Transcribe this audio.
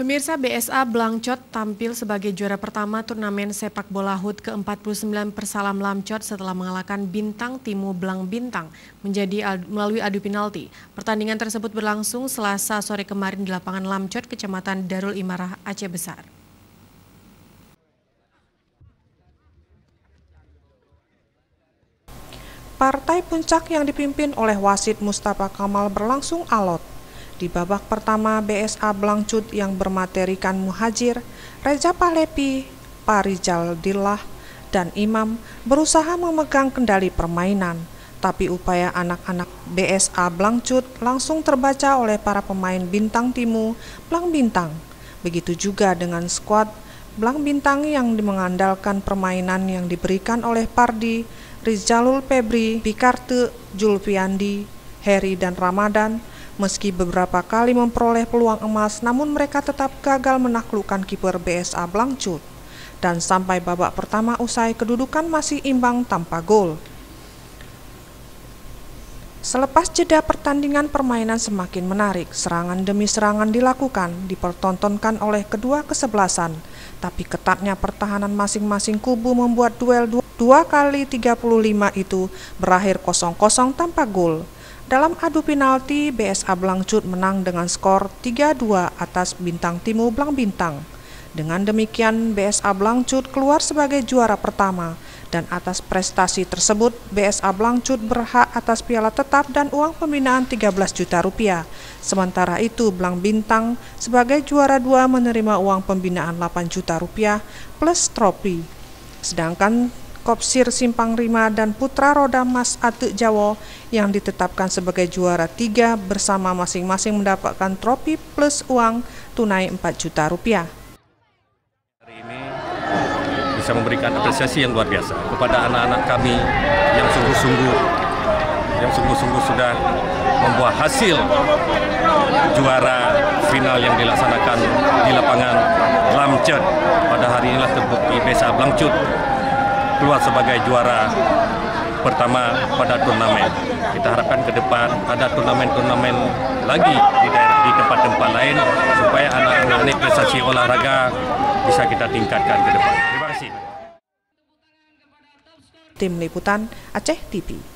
Pemirsa, BSA Blangcot tampil sebagai juara pertama turnamen sepak bola HUT ke-49 Persalam Lamcot setelah mengalahkan Bintang Timu Blang Bintang melalui adu penalti. Pertandingan tersebut berlangsung Selasa sore kemarin di lapangan Lamcot, Kecamatan Darul Imarah, Aceh Besar. Partai puncak yang dipimpin oleh wasit Mustafa Kamal berlangsung alot. Di babak pertama, BSA Blangcot yang bermaterikan Muhajir, Reza Pahlepi, Parijal Dillah, dan Imam berusaha memegang kendali permainan. Tapi upaya anak-anak BSA Blangcot langsung terbaca oleh para pemain Bintang Timu Blang Bintang. Begitu juga dengan skuad Blang Bintang yang mengandalkan permainan yang diberikan oleh Pardi, Rizalul Febri, Bikarte, Julfiandi, Heri, dan Ramadan. Meski beberapa kali memperoleh peluang emas, namun mereka tetap gagal menaklukkan kiper BSA Blangcot. Dan sampai babak pertama usai, kedudukan masih imbang tanpa gol. Selepas jeda pertandingan, permainan semakin menarik. Serangan demi serangan dilakukan, dipertontonkan oleh kedua kesebelasan. Tapi ketatnya pertahanan masing-masing kubu membuat duel 2 kali 35 itu berakhir 0-0 tanpa gol. Dalam adu penalti, BSA Blangcot menang dengan skor 3-2 atas Bintang Timu Blang Bintang. Dengan demikian, BSA Blangcot keluar sebagai juara pertama, dan atas prestasi tersebut, BSA Blangcot berhak atas piala tetap dan uang pembinaan 13 juta rupiah. Sementara itu, Blang Bintang sebagai juara 2 menerima uang pembinaan 8 juta rupiah plus trofi. Sedangkan Kopsir Simpang Rima dan Putra Roda Mas Atek Jawa yang ditetapkan sebagai juara 3 bersama masing-masing mendapatkan trofi plus uang tunai 4 juta rupiah. Hari ini bisa memberikan apresiasi yang luar biasa kepada anak-anak kami yang sungguh-sungguh sudah membuat hasil juara final yang dilaksanakan di lapangan Lamcot. Pada hari inilah terbukti BSA Blangcot keluar sebagai juara pertama pada turnamen. Kita harapkan ke depan ada turnamen-turnamen lagi di tempat-tempat lain supaya anak-anak ini prestasi olahraga bisa kita tingkatkan ke depan. Terima kasih. Tim Liputan Aceh TV.